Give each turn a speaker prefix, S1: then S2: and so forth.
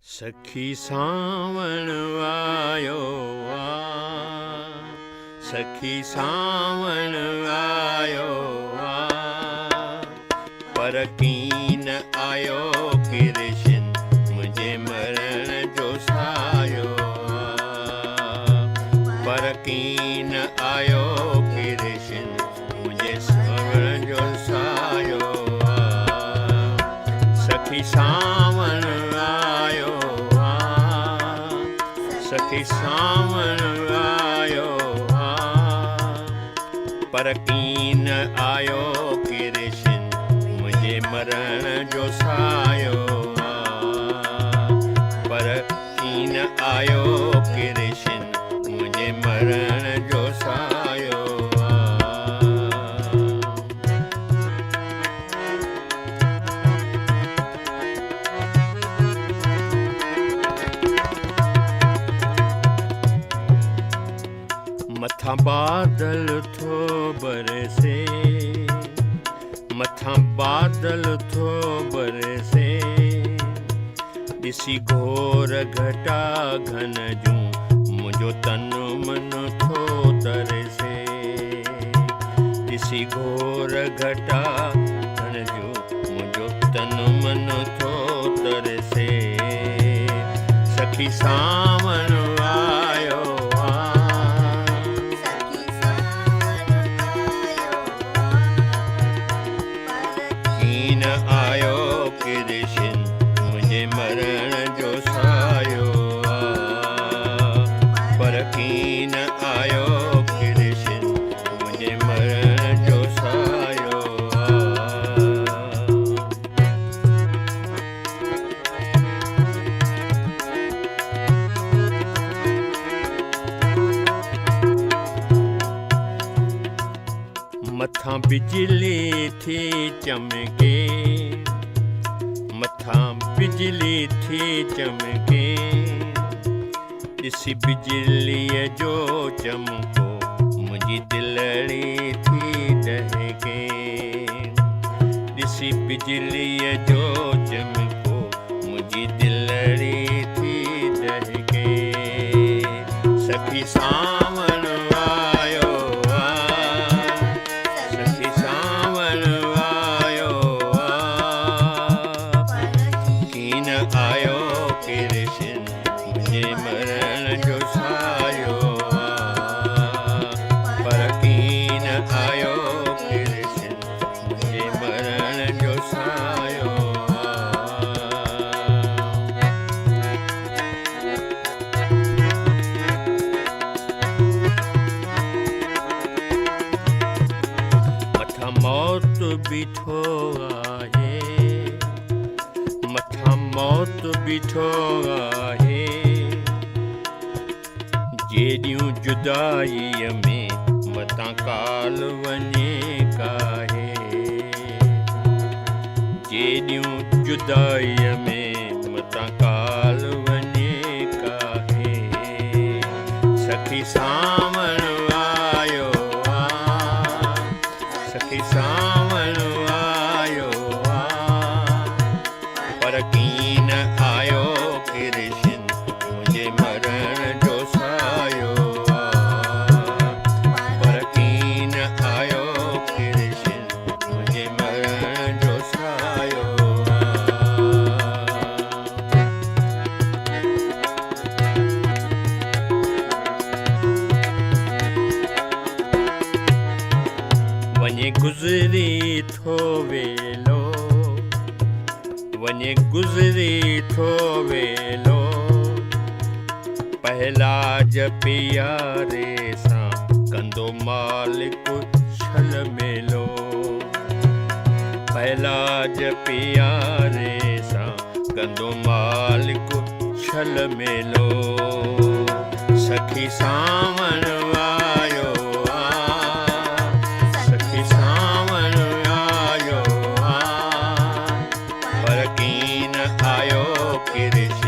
S1: सखी सावण आयो आ, सखी सावण आयो आ, पर कीन आयो कृष्ण मुझे मरण जो सायो आ, पर कीन आयो कृष्ण मुझे मरण जो सायो आ, सखी सावण आयो आ, सखी सावण आयो आ, पर कीन आयो कृष्ण मुझे मरण जो सायो आ, पर कीन आयो कृष्ण मुझे मरण जो सायो आ। मथा बादल थो बरसे, मथा बादल थो बरसे, ॾिसी घोर घटा घन जूं मुंहिंजो तन मन थो तरसे, ॾिसी घोर घटा घन जूं मुंहिंजो तन मन थो तरसे, सखी सावण आयो आयो कृष्ण मुझे मरण जो सायो आ, पर कीन आयो कृष्ण मुझे मरण जो सायो आ। मथा बिजली थी चमके, मथा बिजली थी चमके, ॾिसी बिजलीअ जो चमको मुंहिंजी दिलड़ी थी दहके, ॾिसी बिजलीअ जो चमको मुंहिंजी दिलड़ी थी दहके, सखी सावण आयो आ, सखी सावण आयो आ, कीन आयो कृष्ण मुझे मरण जो सायो आ, पर कीन आयो कृष्ण मुझे मरण जो सायो आ। मथा मौत बीठो आहे, मथा मौत बीठो आहे, जेॾियूं जुदाईअ में मतां काल वञे काहे, जेॾियूं जुदाईअ में मतां काल वञे काहे, सखी सावण आयो आ, सखी सावण आयो आ, पर कीन आयो कृष्ण मुझे मरण जो सायो आ, पर कीन आयो कृष्ण मुझे मरण जो सायो आ। वञे गुज़री थो वेलो, वञे गुज़री थो वेलो, पहलाज प्यारे सां कंदो मालिक छल मेलो, पहलाज प्यारे सां कंदो मालिक छल मेलो, सखी सावण आयो आ, सखी सावण आयो आ, पर कीन आयो कृष्ण